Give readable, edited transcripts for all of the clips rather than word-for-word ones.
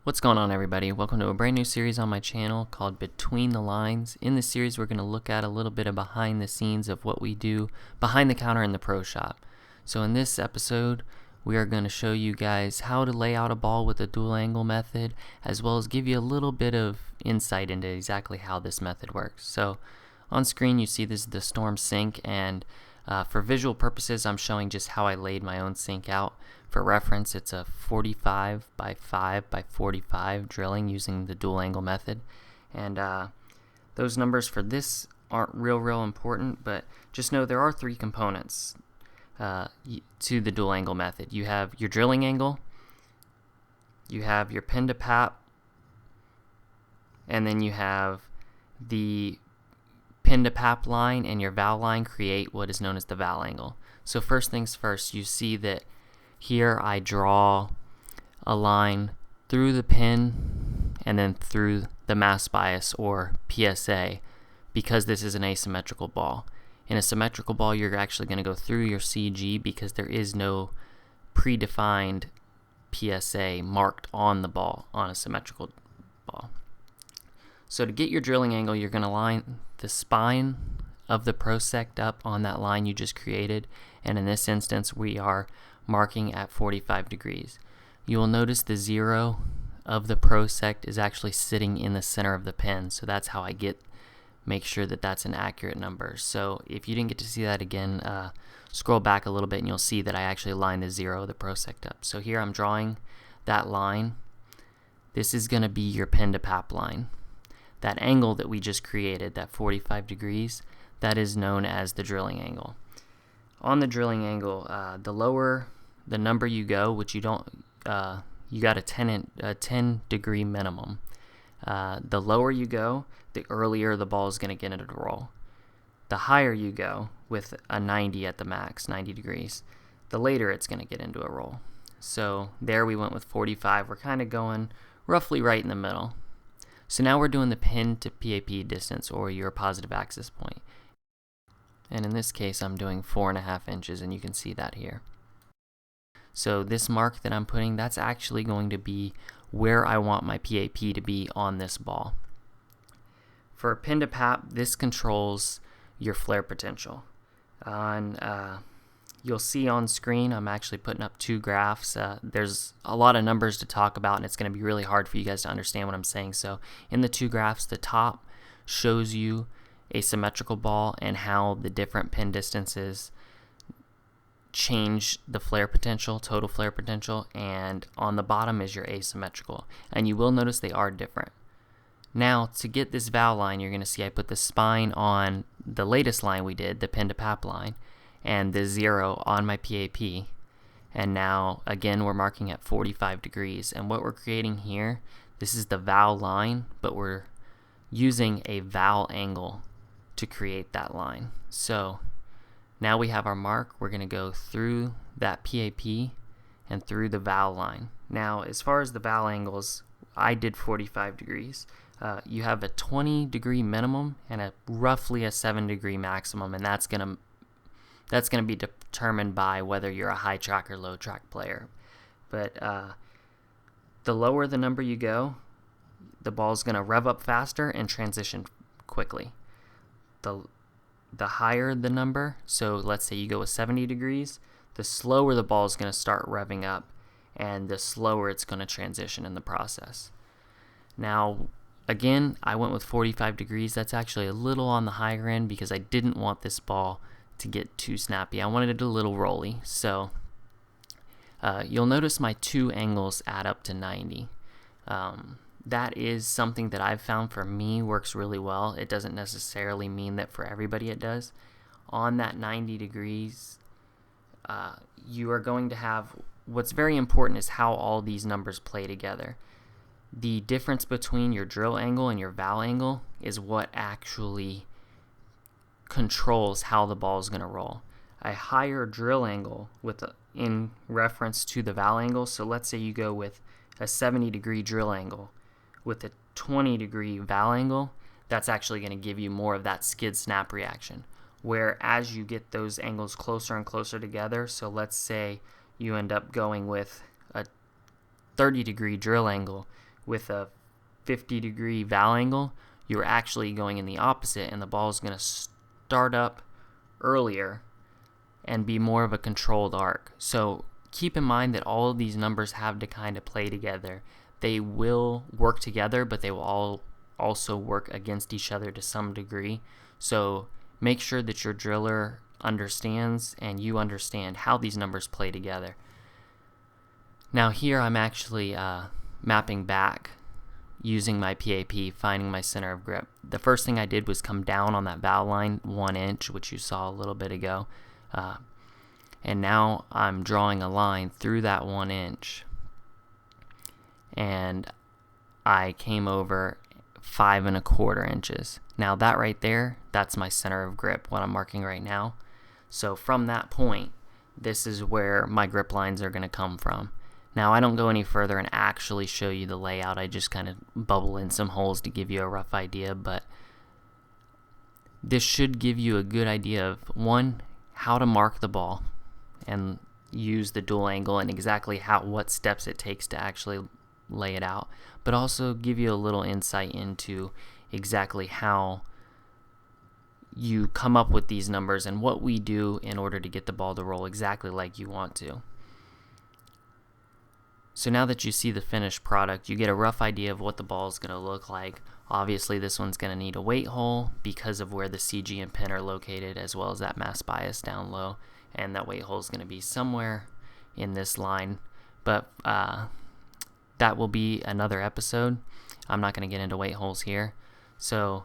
What's going on, everybody? Welcome to a brand new series on my channel called Between the Lines. In this series, we're going to look at a little bit of behind the scenes of what we do behind the counter in the pro shop. So in this episode, we are going to show you guys how to lay out a ball with the dual angle method, as well as give you a little bit of insight into exactly how this method works. So on screen, you see this is the Storm sink, and for visual purposes, I'm showing just how I laid my own sink out. For reference, it's a 45 by 5 by 45 drilling using the dual angle method, and those numbers for this aren't real important, but just know there are three components to the dual angle method. You have your drilling angle, you have your pin to pap, and then you have the pin to pap line and your valve line create what is known as the valve angle. So first things first, you see that here I draw a line through the pin and then through the mass bias or PSA, because this is an asymmetrical ball. In a symmetrical ball, you're actually going to go through your CG because there is no predefined PSA marked on the ball on a symmetrical ball. So to get your drilling angle, you're going to line the spine of the prosect up on that line you just created, and in this instance we are marking at 45 degrees. You will notice the zero of the prosect is actually sitting in the center of the pin, so that's how I make sure that that's an accurate number. So if you didn't get to see that again, scroll back a little bit and you'll see that I actually lined the zero of the prosect up. So here I'm drawing that line. This is going to be your pin to pap line. That angle that we just created, that 45 degrees, that is known as the drilling angle. On the drilling angle, the lower the number you go, which you don't, you got a 10 degree minimum. The lower you go, the earlier the ball is going to get into the roll. The higher you go, with a 90 at the max, 90 degrees, the later it's going to get into a roll. So there we went with 45. We're kind of going roughly right in the middle. So now we're doing the pin to PAP distance, or your positive axis point. And in this case, I'm doing 4.5 inches, and you can see that here. So this mark that I'm putting, that's actually going to be where I want my PAP to be on this ball. For pin to pap, this controls your flare potential. You'll see on screen, I'm actually putting up two graphs. There's a lot of numbers to talk about, and it's going to be really hard for you guys to understand what I'm saying. So in the two graphs, the top shows you a symmetrical ball and how the different pin distances change the flare potential, total flare potential, and on the bottom is your asymmetrical, and you will notice they are different. Now to get this valve line, you're going to see I put the spine on the latest line we did, the pin to pap line, and the zero on my PAP, and now again we're marking at 45 degrees, and what we're creating here, this is the valve line, but we're using a valve angle to create that line. So now we have our mark. We're going to go through that PAP and through the valve line. Now as far as the valve angles, I did 45 degrees. You have a 20 degree minimum and roughly a 7 degree maximum, and that's going to be determined by whether you're a high track or low track player. But the lower the number you go, the ball's going to rev up faster and transition quickly. The higher the number, so let's say you go with 70 degrees, the slower the ball is going to start revving up, and the slower it's going to transition in the process. Now again, I went with 45 degrees. That's actually a little on the higher end because I didn't want this ball to get too snappy. I wanted it a little rolly. So you'll notice my two angles add up to 90. That is something that I've found for me works really well. It doesn't necessarily mean that for everybody it does. On that 90 degrees, you are going to have, what's very important is how all these numbers play together. The difference between your drill angle and your valve angle is what actually controls how the ball is going to roll. A higher drill angle in reference to the valve angle, so let's say you go with a 70 degree drill angle with a 20 degree valve angle, that's actually going to give you more of that skid snap reaction. Where as you get those angles closer and closer together, so let's say you end up going with a 30 degree drill angle with a 50-degree valve angle, you're actually going in the opposite, and the ball is going to start up earlier and be more of a controlled arc. So keep in mind that all of these numbers have to kind of play together. They will work together, but they will all also work against each other to some degree. So make sure that your driller understands and you understand how these numbers play together. Now here I'm actually mapping back using my PAP, finding my center of grip. The first thing I did was come down on that valve line 1 inch, which you saw a little bit ago. And now I'm drawing a line through that 1 inch. And I came over 5 1/4 inches. Now that right there, that's my center of grip, what I'm marking right now. So from that point, this is where my grip lines are going to come from. Now I don't go any further and actually show you the layout. I just kind of bubble in some holes to give you a rough idea, but this should give you a good idea of, one, how to mark the ball and use the dual angle and exactly what steps it takes to actually lay it out, but also give you a little insight into exactly how you come up with these numbers and what we do in order to get the ball to roll exactly like you want to. So now that you see the finished product, you get a rough idea of what the ball is going to look like. Obviously this one's going to need a weight hole because of where the CG and pin are located, as well as that mass bias down low, and that weight hole is going to be somewhere in this line, but that will be another episode. I'm not going to get into weight holes here. So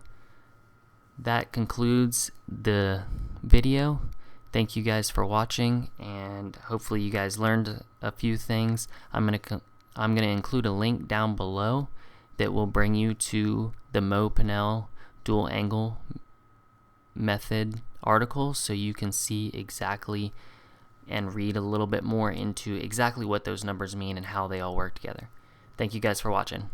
that concludes the video. Thank you guys for watching, and hopefully you guys learned a few things. I'm gonna include a link down below that will bring you to the Mo-Pinel dual angle method article, so you can see exactly and read a little bit more into exactly what those numbers mean and how they all work together. Thank you guys for watching.